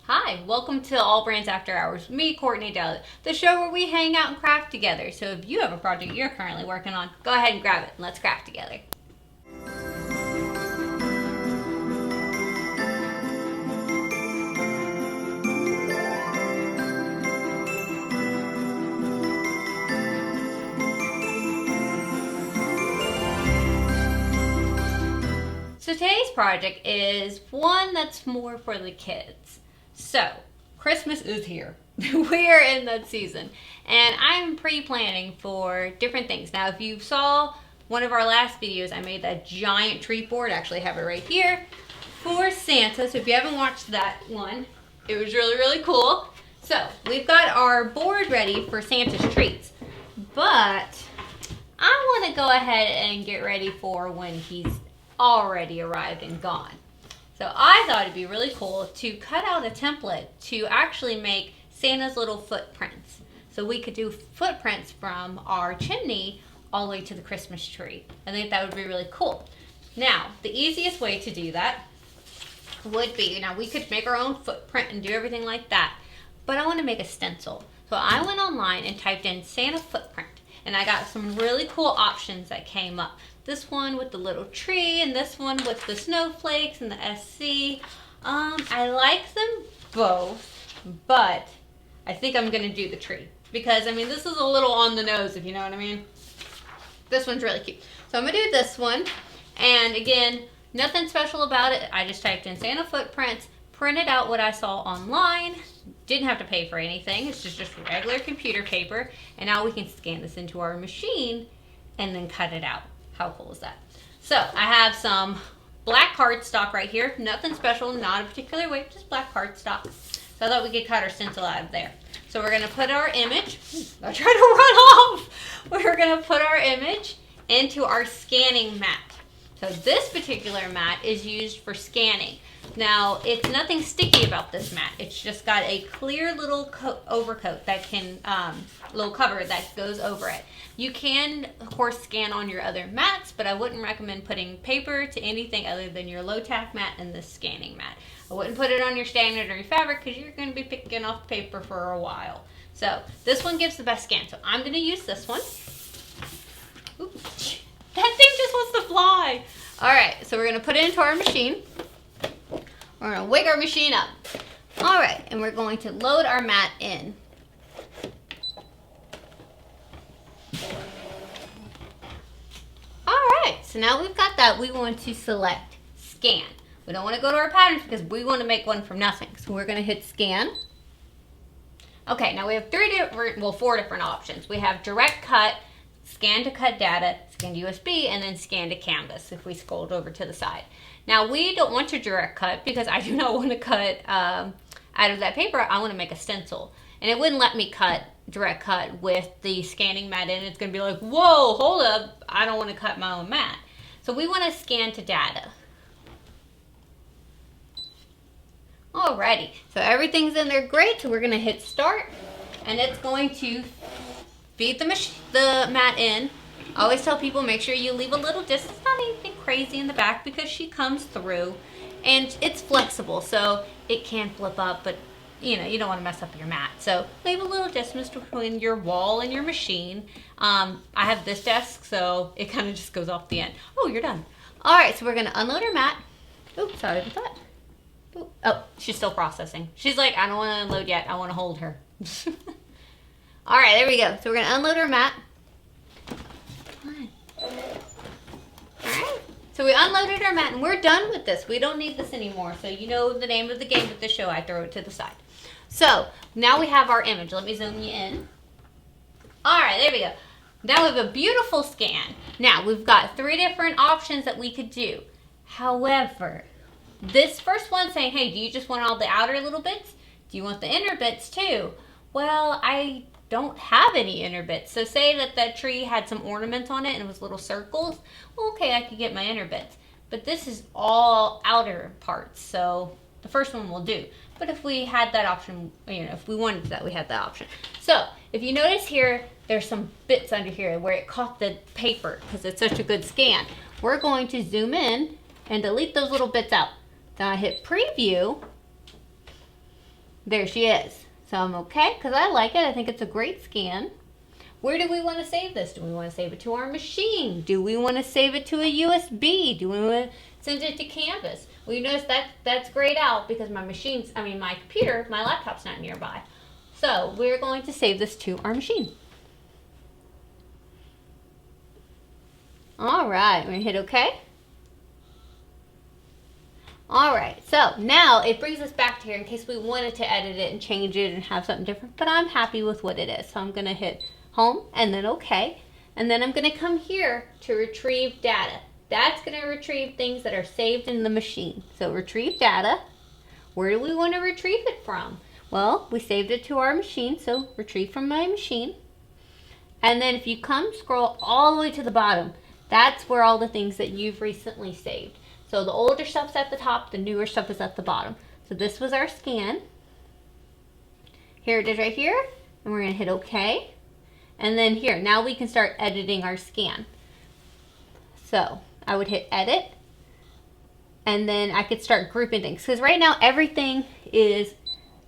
Hi, welcome to Allbrands After Hours with me, Courtney Douthat, the show where we hang out and craft together. So if you have a project you're currently working on, go ahead and grab it and let's craft together. So today's project is one that's more for the kids. So, Christmas is here. We are in that season. And I'm pre-planning for different things. Now, if you saw one of our last videos, I made that giant tree board. I actually have it right here for Santa. So if you haven't watched that one, it was really, really cool. So, we've got our board ready for Santa's treats. But I want to go ahead and get ready for when he's already arrived and gone. So I thought it'd be really cool to cut out a template to actually make Santa's little footprints. So we could do footprints from our chimney all the way to the Christmas tree. I think that would be really cool. Now, the easiest way to do that would be, now we could make our own footprint and do everything like that, but I want to make a stencil. So I went online and typed in Santa footprint, and I got some really cool options that came up. This one with the little tree, and this one with the snowflakes and the SC. I like them both, but I think I'm gonna do the tree. Because, I mean, this is a little on the nose, if you know what I mean. This one's really cute. So I'm gonna do this one, and again, nothing special about it. I just typed in Santa footprints, printed out what I saw online, didn't have to pay for anything. It's just regular computer paper, and now we can scan this into our machine and then cut it out. How cool is that? So I have some black cardstock right here. Nothing special, not a particular weight, just black cardstock. So I thought we could cut our stencil out of there. So we're gonna put our image, I tried to run off. We're gonna put our image into our scanning mat. So this particular mat is used for scanning. Now, it's nothing sticky about this mat. It's just got a clear little overcoat that can, little cover that goes over it. You can, of course, scan on your other mats, but I wouldn't recommend putting paper to anything other than your low-tack mat and this scanning mat. I wouldn't put it on your standard or your fabric because you're going to be picking off paper for a while. So this one gives the best scan. So I'm going to use this one. Oops. That thing just wants to fly. All right, so we're going to put it into our machine. We're going to wake our machine up. All right, and we're going to load our mat in. All right, so now we've got that. We want to select scan. We don't want to go to our patterns because we want to make one from nothing. So we're going to hit scan. Okay, now we have four different options. We have direct cut, scan to cut data, scan to USB, and then scan to canvas if we scrolled over to the side. Now we don't want to direct cut because I do not want to cut out of that paper. I want to make a stencil. And it wouldn't let me direct cut with the scanning mat in. It's going to be like, whoa, hold up. I don't want to cut my own mat. So we want to scan to data. Alrighty, so everything's in there great. So we're going to hit start, and it's going to feed the mat in. I always tell people make sure you leave a little distance, not anything crazy in the back because she comes through, and it's flexible, so it can flip up, but you know, you don't want to mess up your mat. So leave a little distance between your wall and your machine. I have this desk, so it kind of just goes off the end. Oh, you're done. All right, so we're going to unload our mat. Oops, sorry about that. Ooh. Oh, she's still processing. She's like, I don't want to unload yet. I want to hold her. All right, there we go. So we're going to unload our mat. Alright, so we unloaded our mat and we're done with this. We don't need this anymore. So you know the name of the game with the show. I throw it to the side. So now we have our image. Let me zoom you in. Alright, there we go. Now we have a beautiful scan. Now we've got 3 different options that we could do. However, this first one saying, hey, do you just want all the outer little bits? Do you want the inner bits too? Well, I don't have any inner bits. So say that tree had some ornaments on it and it was little circles. Well, okay, I could get my inner bits. But this is all outer parts, so the first one will do. But if we had that option, you know, if we wanted that, we had that option. So if you notice here, there's some bits under here where it caught the paper because it's such a good scan. We're going to zoom in and delete those little bits out. Then I hit preview. There she is. So I'm okay because I like it. I think it's a great scan. Where do we want to save this? Do we want to save it to our machine? Do we want to save it to a USB? Do we want to send it to Canvas? Well, you notice that's grayed out because my computer, my laptop's not nearby. So we're going to save this to our machine. All right, I'm going to hit OK. All right, so now it brings us back to here in case we wanted to edit it and change it and have something different, but I'm happy with what it is. So I'm going to hit Home and then OK. And then I'm going to come here to retrieve data. That's going to retrieve things that are saved in the machine. So retrieve data. Where do we want to retrieve it from? Well, we saved it to our machine, so retrieve from my machine. And then if you scroll all the way to the bottom, that's where all the things that you've recently saved. So the older stuff's at the top, the newer stuff is at the bottom. So this was our scan. Here it is right here, and we're going to hit OK. And then here, now we can start editing our scan. So I would hit Edit, and then I could start grouping things. Because right now everything is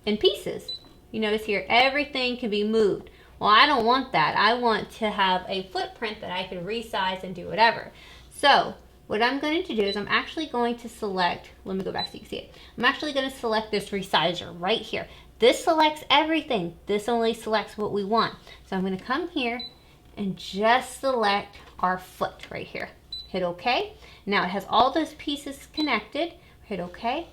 in pieces. You notice here, everything can be moved. Well, I don't want that. I want to have a footprint that I can resize and do whatever. So what I'm going to do is I'm actually going to select, let me go back so you can see it. I'm actually going to select this resizer right here. This selects everything. This only selects what we want. So I'm going to come here and just select our foot right here. Hit OK. Now it has all those pieces connected. Hit OK.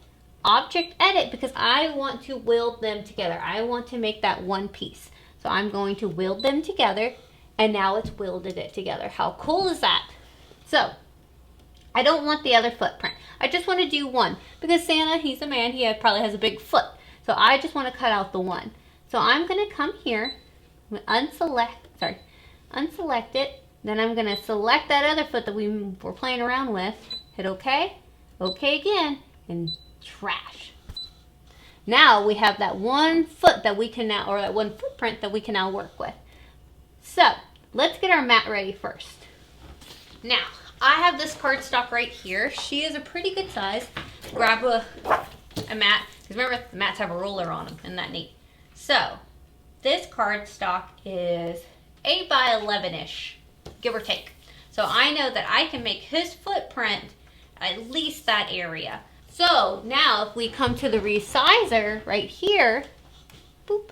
Object Edit, because I want to weld them together. I want to make that one piece. So I'm going to weld them together, and now it's welded it together. How cool is that? So I don't want the other footprint. I just want to do one because Santa, he's a man, he probably has a big foot. So I just want to cut out the one. So I'm going to come here, unselect it. Then I'm going to select that other foot that we were playing around with. Hit OK, OK again, and trash. Now we have that one foot that we can now, or that one footprint that we can now work with. So let's get our mat ready first. Now I have this cardstock right here. She is a pretty good size. Grab a mat, because remember the mats have a ruler on them, isn't that neat? So this cardstock is 8 by 11-ish, give or take. So I know that I can make his footprint at least that area. So now if we come to the resizer right here, boop.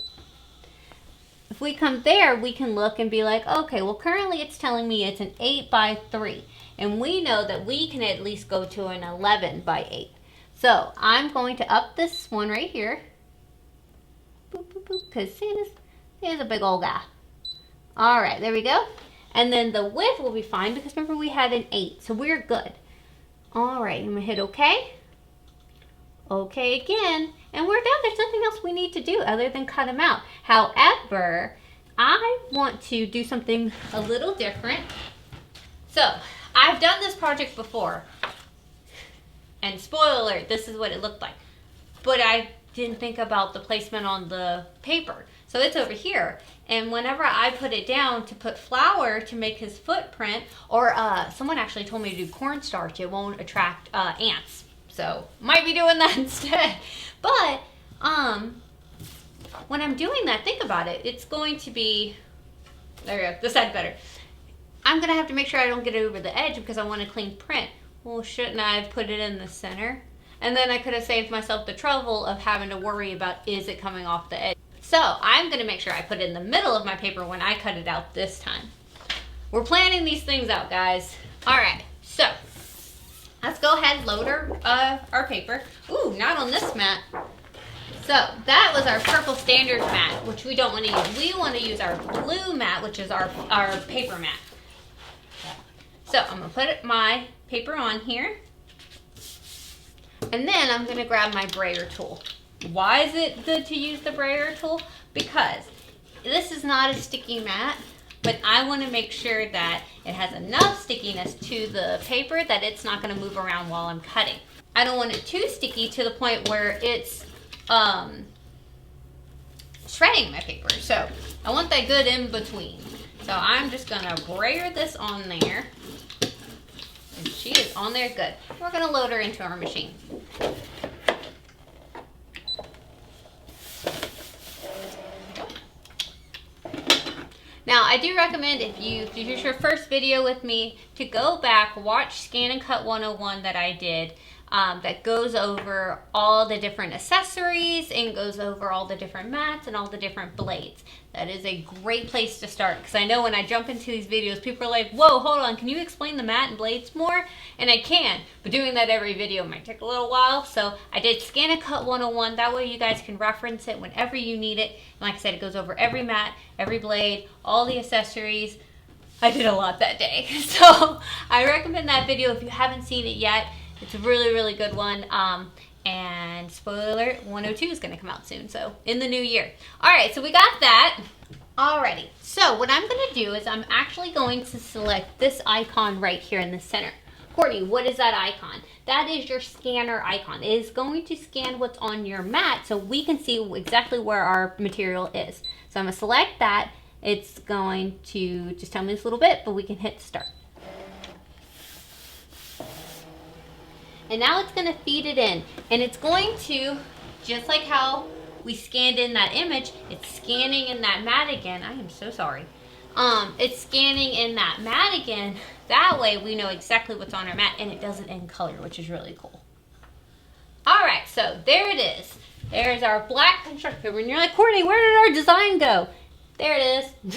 If we come there, we can look and be like, okay, well currently it's telling me it's an 8 by 3. And we know that we can at least go to an 11 by 8. So I'm going to up this one right here. Boop, boop, boop, because Santa's a big old guy. All right, there we go. And then the width will be fine because remember we had an 8, so we're good. All right, I'm gonna hit OK. OK again, and we're done. There's nothing else we need to do other than cut them out. However, I want to do something a little different. So I've done this project before, and spoiler alert, this is what it looked like. But I didn't think about the placement on the paper. So it's over here. And whenever I put it down to put flour to make his footprint, or someone actually told me to do cornstarch, it won't attract ants. So might be doing that instead. But when I'm doing that, think about it. It's going to be, there we go, this side's better. I'm gonna have to make sure I don't get it over the edge because I want a clean print. Well, shouldn't I have put it in the center? And then I could have saved myself the trouble of having to worry about, is it coming off the edge? So I'm gonna make sure I put it in the middle of my paper when I cut it out this time. We're planning these things out, guys. All right, so let's go ahead and load our paper. Ooh, not on this mat. So that was our purple standard mat, which we don't want to use. We want to use our blue mat, which is our paper mat. So I'm gonna put my paper on here, and then I'm gonna grab my brayer tool. Why is it good to use the brayer tool? Because this is not a sticky mat, but I want to make sure that it has enough stickiness to the paper that it's not going to move around while I'm cutting. I don't want it too sticky to the point where it's shredding my paper. So I want that good in between. So I'm just going to brayer this on there. And she is on there good. We're going to load her into our machine. Now, I do recommend if this is your first video with me, to go back, watch ScanNCut 101 that I did, that goes over all the different accessories and goes over all the different mats and all the different blades. That is a great place to start, because I know when I jump into these videos, people are like, whoa, hold on, can you explain the mat and blades more? And I can, but doing that every video might take a little while. So I did ScanNCut 101. That way you guys can reference it whenever you need it. And like I said, it goes over every mat, every blade, all the accessories. I did a lot that day. So I recommend that video if you haven't seen it yet. It's a really, really good one. And spoiler alert, 102 is going to come out soon, so in the new year. All right, so we got that. Alrighty, so what I'm going to do is I'm actually going to select this icon right here in the center. Courtney, what is that icon? That is your scanner icon. It is going to scan what's on your mat so we can see exactly where our material is. So I'm going to select that. It's going to just tell me this little bit, but we can hit start. And now it's going to feed it in, and it's going to, just like how we scanned in that image, it's scanning in that mat again. I am so sorry. It's scanning in that mat again. That way we know exactly what's on our mat, and it does it in color, which is really cool. All right, so there it is. There's our black construction paper. And you're like, Courtney, where did our design go? There it is.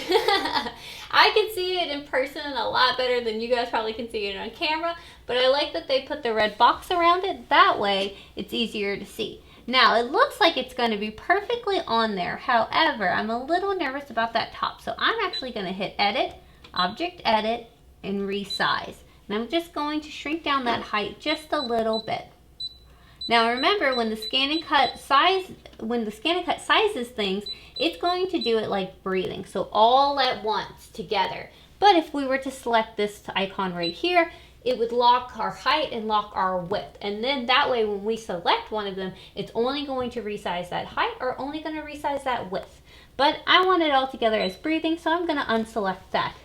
I can see it in person a lot better than you guys probably can see it on camera, but I like that they put the red box around it. That way it's easier to see. Now it looks like it's going to be perfectly on there. However, I'm a little nervous about that top, so I'm actually going to hit edit, object edit, and resize. And I'm just going to shrink down that height just a little bit. Now remember, when the ScanNCut sizes things, it's going to do it like breathing, so all at once together. But if we were to select this icon right here, it would lock our height and lock our width. And then that way when we select one of them, it's only going to resize that height or only going to resize that width. But I want it all together as breathing, so I'm going to unselect that.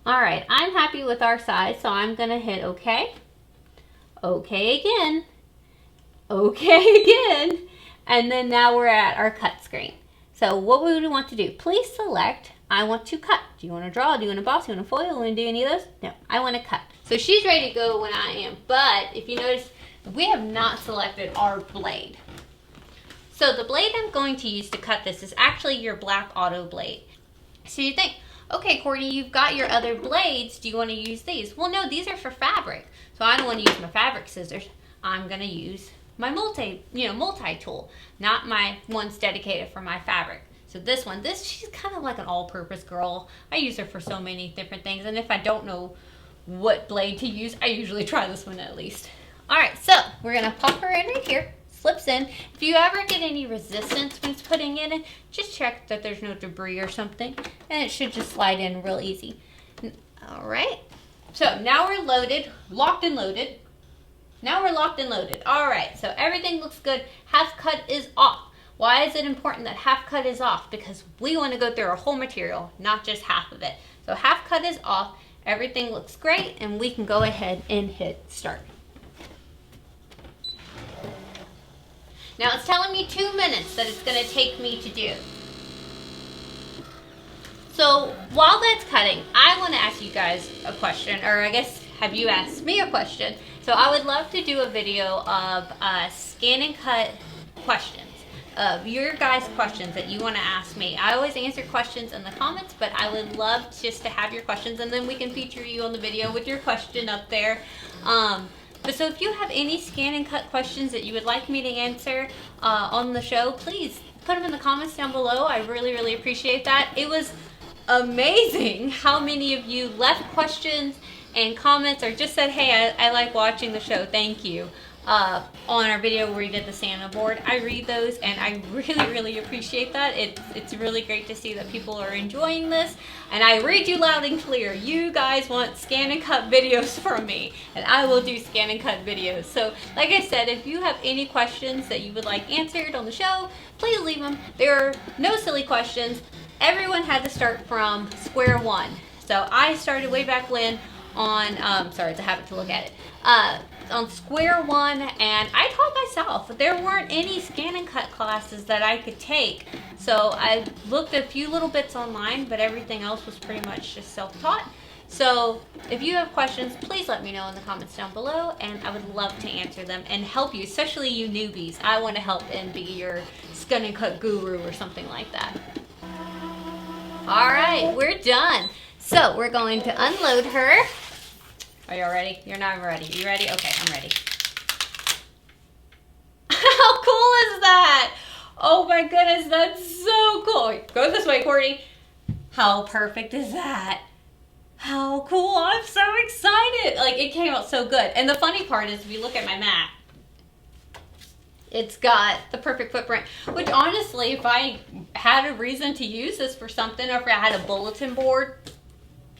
Alright, I'm happy with our size, so I'm going to hit OK. OK again. OK again. And then now we're at our cut screen. So what we would want to do, please select, I want to cut. Do you want to draw? Do you want to emboss? Do you want to foil? Do you want to do any of those? No, I want to cut. So she's ready to go when I am. But if you notice, we have not selected our blade. So the blade I'm going to use to cut this is actually your black auto blade. So you think, okay, Courtney, you've got your other blades. Do you want to use these? Well, no, these are for fabric. So I don't want to use my fabric scissors. I'm going to use my multi-tool, not my ones dedicated for my fabric. So this one, she's kind of like an all-purpose girl. I use her for so many different things. And if I don't know what blade to use, I usually try this one at least. All right, so we're going to pop her in right here. Slips in. If you ever get any resistance when it's putting it in, just check that there's no debris or something, and it should just slide in real easy. All right, so now we're loaded, locked and loaded. Now we're locked and loaded. All right, so everything looks good. Half cut is off. Why is it important that half cut is off? Because we want to go through our whole material, not just half of it. So half cut is off. Everything looks great, and we can go ahead and hit start. Now it's telling me 2 minutes that it's going to take me to do. So while that's cutting, I want to ask you guys a question, or I guess have you asked me a question. So I would love to do a video of ScanNCut questions, of your guys' questions that you want to ask me. I always answer questions in the comments, but I would love just to have your questions, and then we can feature you on the video with your question up there. But so if you have any ScanNCut questions that you would like me to answer on the show, please put them in the comments down below. I really, really appreciate that. It was amazing how many of you left questions and comments or just said, hey, I like watching the show, thank you, on our video where we did the Santa board. I read those and I really, really appreciate that. It's really great to see that people are enjoying this, and I read you loud and clear. You guys want ScanNCut videos from me, and I will do ScanNCut videos. So like I said, if you have any questions that you would like answered on the show, please leave them. There are no silly questions. Everyone had to start from square one. So I started way back when on, sorry, it's a habit to look at it. on square one, and I taught myself. There weren't any ScanNCut classes that I could take, so I looked at a few little bits online, but everything else was pretty much just self-taught. So if you have questions, please let me know in the comments down below, and I would love to answer them and help you, especially you newbies. I want to help and be your ScanNCut guru or something like that. All right, we're done. So we're going to unload her. Are y'all ready? You're not ready. You ready? Okay, I'm ready. How cool is that? Oh my goodness, that's so cool. Go this way, Courtney. How perfect is that? How cool. I'm so excited. Like, it came out so good. And the funny part is, if you look at my mat, it's got the perfect footprint, which honestly, if I had a reason to use this for something, or if I had a bulletin board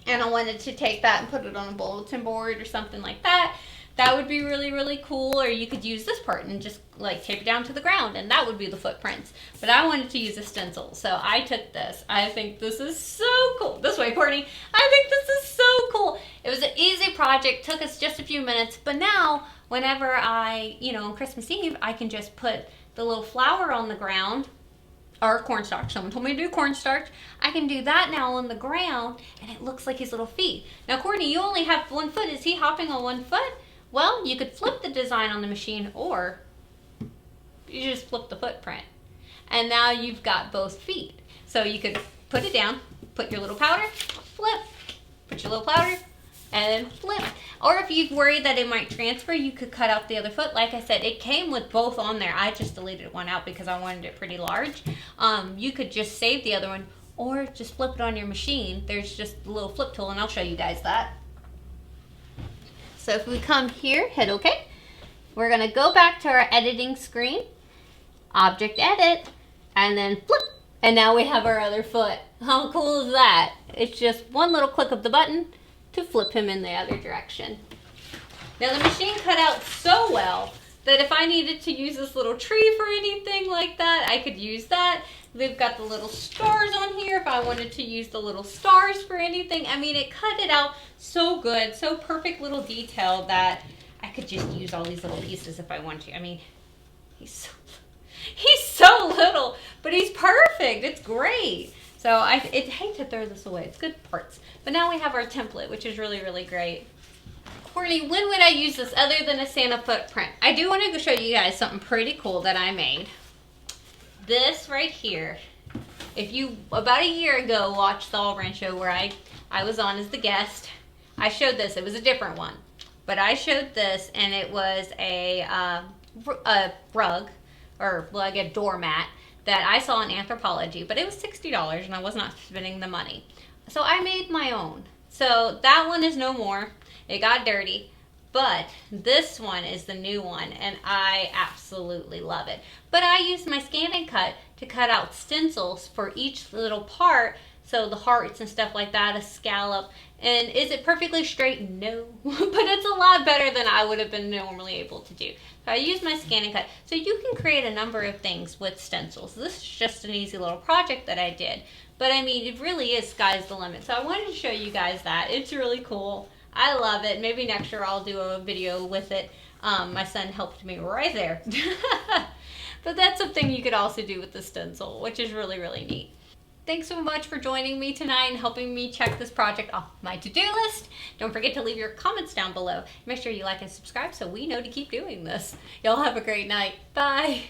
and I wanted to take that and put it on a bulletin board or something like that, that would be really, really cool. Or you could use this part and just like tape it down to the ground, and that would be the footprints. But I wanted to use a stencil, so I took this. I think this is so cool. This way, Courtney. I think this is so cool. It was an easy project, took us just a few minutes, but now whenever I, on Christmas Eve, I can just put the little flower on the ground, or cornstarch. Someone told me to do cornstarch. I can do that now on the ground, and it looks like his little feet. Now, Courtney, you only have one foot. Is he hopping on one foot? Well, you could flip the design on the machine, or you just flip the footprint. And now you've got both feet. So you could put it down, put your little powder, flip, put your little powder, and then flip. Or if you're worried that it might transfer, you could cut out the other foot. Like I said, it came with both on there. I just deleted one out because I wanted it pretty large. You could just save the other one, or just flip it on your machine. There's just a little flip tool, and I'll show you guys that. So if we come here, hit OK. We're going to go back to our editing screen, Object Edit, and then flip. And now we have our other foot. How cool is that? It's just one little click of the button to flip him in the other direction. Now the machine cut out so well that if I needed to use this little tree for anything like that, I could use that. They've got the little stars on here if I wanted to use the little stars for anything. I mean, it cut it out so good, so perfect little detail that I could just use all these little pieces if I want to. I mean, he's so little, but he's perfect. It's great. So I hate to throw this away. It's good parts. But now we have our template, which is really, really great. Courtney, when would I use this other than a Santa footprint? I do want to show you guys something pretty cool that I made. This right here. If you, about a year ago, watched the Allbrands show where I was on as the guest, I showed this. It was a different one. But I showed this, and it was a rug, or like a doormat, that I saw in Anthropology, but it was $60 and I was not spending the money. So I made my own. So that one is no more. It got dirty, but this one is the new one, and I absolutely love it. But I used my ScanNCut to cut out stencils for each little part, so the hearts and stuff like that, a scallop. And is it perfectly straight? No, but it's a lot better than I would have been normally able to do. So I used my ScanNCut. So you can create a number of things with stencils. This is just an easy little project that I did. But I mean, it really is sky's the limit. So I wanted to show you guys that. It's really cool. I love it. Maybe next year I'll do a video with it. My son helped me right there. But that's something you could also do with the stencil, which is really, really neat. Thanks so much for joining me tonight and helping me check this project off my to-do list. Don't forget to leave your comments down below. Make sure you like and subscribe so we know to keep doing this. Y'all have a great night. Bye.